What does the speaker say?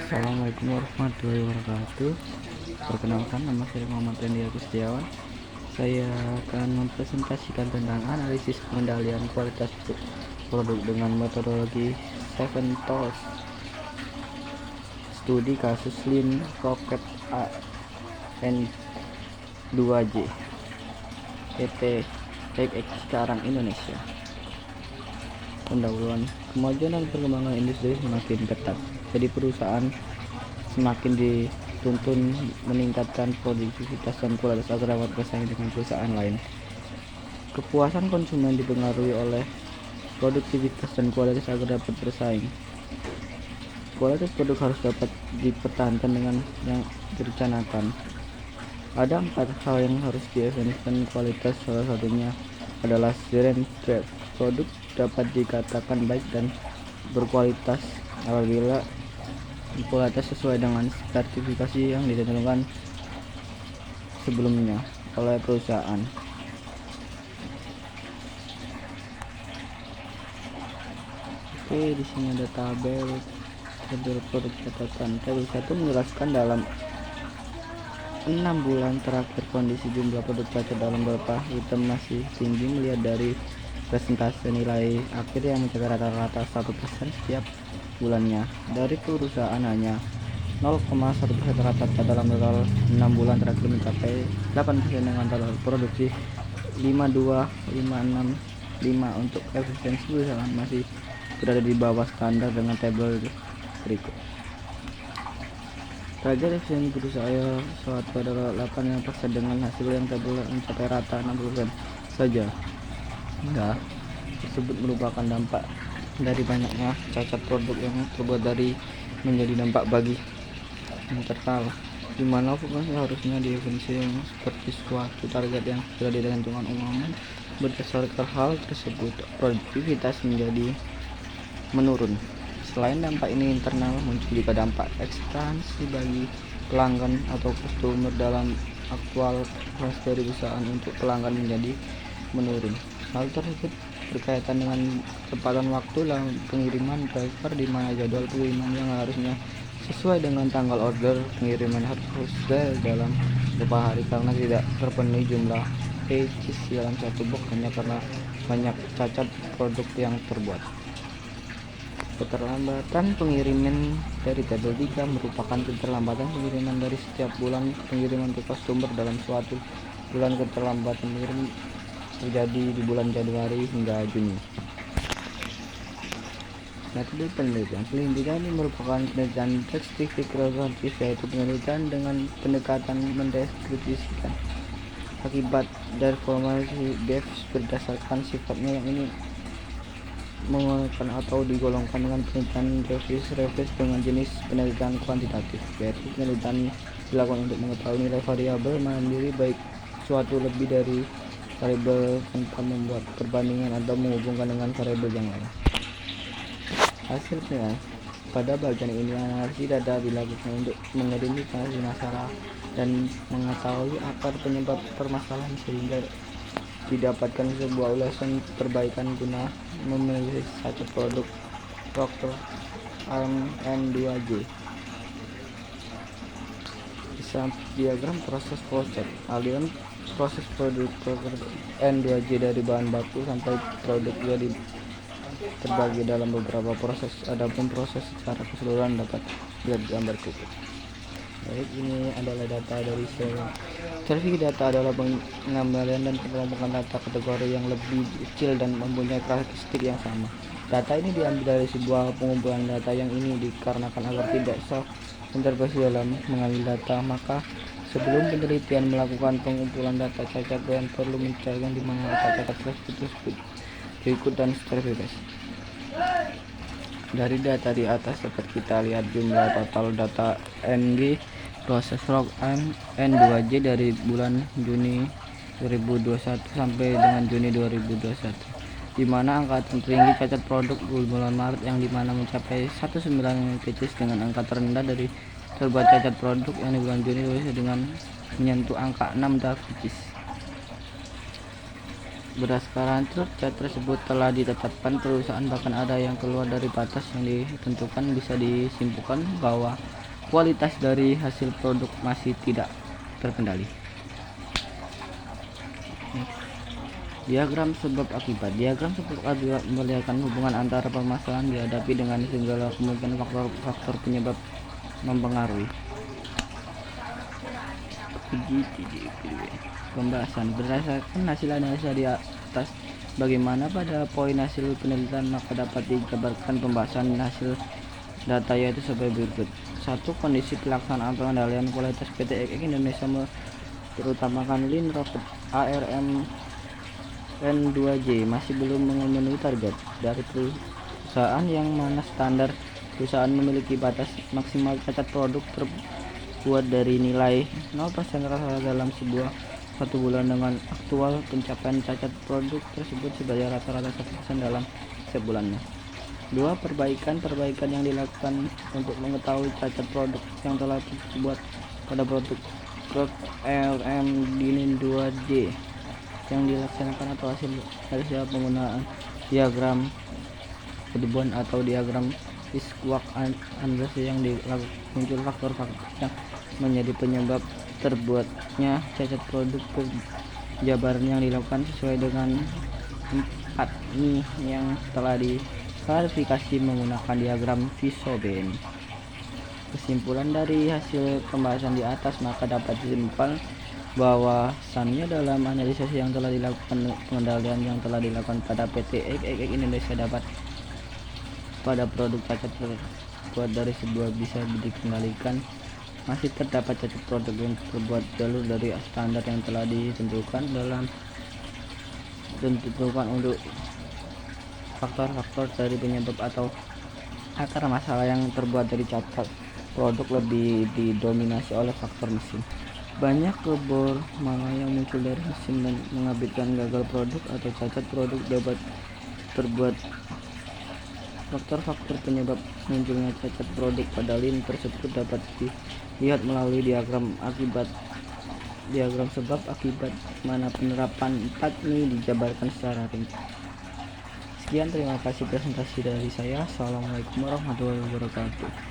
Assalamualaikum warahmatullahi wabarakatuh. Perkenalkan, nama saya Muhammad Randy Agustiawan. Saya akan mempresentasikan tentang analisis pengendalian kualitas produk dengan metodologi 7TOLS. Studi kasus Lean Rocket A N2J PT TX Sekarang Indonesia. Pendahuluan. Kemajuan dan perkembangan industri semakin ketat, jadi perusahaan semakin dituntun meningkatkan produktivitas dan kualitas agar dapat bersaing dengan perusahaan lain. Kepuasan konsumen dipengaruhi oleh produktivitas dan kualitas agar dapat bersaing. Kualitas produk harus dapat dipertahankan dengan yang direncanakan. Ada 4 hal yang harus dievaluasikan kualitas, salah satunya adalah strength. Produk dapat dikatakan baik dan berkualitas apabila kualitas sesuai dengan sertifikasi yang ditentukan sebelumnya oleh perusahaan. Oke, di sini ada tabel produk catatan. Tabel 1 menjelaskan dalam 6 bulan terakhir kondisi jumlah produk cacat dalam beberapa item masih tinggi melihat dari presentase nilai akhir yang mencapai rata-rata 1% setiap bulannya. Dari perusahaan hanya 0,1% rata-rata dalam total 6 bulan terakhir mencapai 8% dengan total produksi 52,565. Untuk efisiensi perusahaan masih berada di bawah standar dengan tabel berikut. Target efisiensi perusahaan suatu adalah 85% dengan hasil yang tabel mencapai rata 60% saja. Hingga tersebut merupakan dampak dari banyaknya cacat produk yang terbuat dari menjadi dampak bagi internal, di mana fokusnya harusnya definisi yang seperti suatu target yang sudah ditentukan umum. Berdasarkan hal tersebut, produktivitas menjadi menurun. Selain dampak ini internal, muncul juga dampak ekstensi bagi pelanggan atau customer. Dalam aktual proses dari perusahaan untuk pelanggan menjadi menurun. Hal tersebut berkaitan dengan kecepatan waktu dalam pengiriman driver, di mana jadwal pengiriman yang harusnya sesuai dengan tanggal order pengiriman harus selesai dalam beberapa hari karena tidak terpenuhi jumlah pieces dalam satu box hanya karena banyak cacat produk yang terbuat. Keterlambatan pengiriman dari tabel 3 merupakan keterlambatan pengiriman dari setiap bulan pengiriman ke customer. Dalam suatu bulan, keterlambatan pengiriman terjadi di bulan Januari hingga Juni. Metode penelitian. Penelitian ini merupakan penelitian deskriptif kualitatif, yaitu penelitian dengan pendekatan mendeskripsikan akibat dari formasi BEFS berdasarkan sifatnya yang ini menggunakan atau digolongkan dengan penelitian reverse dengan jenis penelitian kuantitatif, yaitu penelitian dilakukan untuk mengetahui nilai variabel mandiri baik suatu lebih dari variabel tanpa membuat perbandingan atau menghubungkan dengan variabel yang lain. Hasilnya, pada bagian ini analisis data dilakukan untuk mengidentifikasi masalah dan mengetahui akar penyebab permasalahan sehingga didapatkan sebuah ulasan perbaikan guna memilih satu produk Procter N2J. Diagram proses flowchart. Aliran proses produk N2J dari bahan baku sampai produk jadi terbagi dalam beberapa proses. Adapun proses secara keseluruhan dapat dilihat di gambar berikut. Baik, ini adalah data dari servis. Data adalah pengembalian dan pengelompokan data kategori yang lebih kecil dan mempunyai karakteristik yang sama. Data ini diambil dari sebuah pengumpulan data yang ini dikarenakan agar tidak self-intervensi dalam mengambil data, maka sebelum penelitian melakukan pengumpulan data cacat dan perlu mencarikan di mana cacat tersebut berikut dan servis. Dari data di atas dapat kita lihat jumlah total data NG proses log N2J dari bulan Juni 2021 sampai dengan Juni 2021, di mana angka tertinggi cacat produk bulan Maret yang dimana mencapai 19 pieces dengan angka terendah dari terbuat cacat produk yang di bulan Juni dengan menyentuh angka 6 pieces. Berdasarkan cat tersebut telah ditetapkan perusahaan, bahkan ada yang keluar dari batas yang ditentukan, bisa disimpulkan bahwa kualitas dari hasil produk masih tidak terkendali. Diagram sebab akibat. Diagram sebab akibat memperlihatkan hubungan antara permasalahan dihadapi dengan segala kemungkinan faktor-faktor penyebab mempengaruhi. Pembahasan berdasarkan hasil analisa di atas, bagaimana pada poin hasil penelitian, maka dapat dijabarkan pembahasan hasil data yaitu sebagai berikut. 1. Kondisi pelaksanaan pengendalian kualitas PT EK Indonesia terutamakan Lean Rocket ARM N2J masih belum memenuhi target dari perusahaan, yang mana standar perusahaan memiliki batas maksimal cacat produk terbuat dari nilai 0% rata-rata dalam satu bulan, dengan aktual pencapaian cacat produk tersebut sebagai rata-rata 1% dalam setiap bulannya. 2. Perbaikan yang dilakukan untuk mengetahui cacat produk yang telah terbuat pada produk ARM N2J yang dilaksanakan atau hasil dari penggunaan diagram Woodburn atau diagram Fishbach analysis yang muncul faktor-faktor yang menjadi penyebab terbuatnya cacat produk. Penjabaran yang dilakukan sesuai dengan 4 nih yang telah diklarifikasi menggunakan diagram Fishbach. Kesimpulan dari hasil pembahasan di atas, maka dapat disimpulkan bahwasannya dalam analisis yang telah dilakukan, pengendalian yang telah dilakukan pada PT EK Indonesia dapat pada produk cacat terbuat dari sebuah bisa dikendalikan. Masih terdapat cacat produk yang terbuat jalur dari standar yang telah ditentukan untuk faktor-faktor dari penyebab atau akar masalah yang terbuat dari cacat produk lebih didominasi oleh faktor mesin. Banyak kebor malah yang muncul dari mesin dan mengakibatkan gagal produk atau cacat produk dapat terbuat. Faktor-faktor penyebab munculnya cacat produk pada lini tersebut dapat dilihat melalui diagram sebab akibat, mana penerapan 4 ini dijabarkan secara rinci. Sekian, terima kasih presentasi dari saya. Assalamualaikum warahmatullahi wabarakatuh.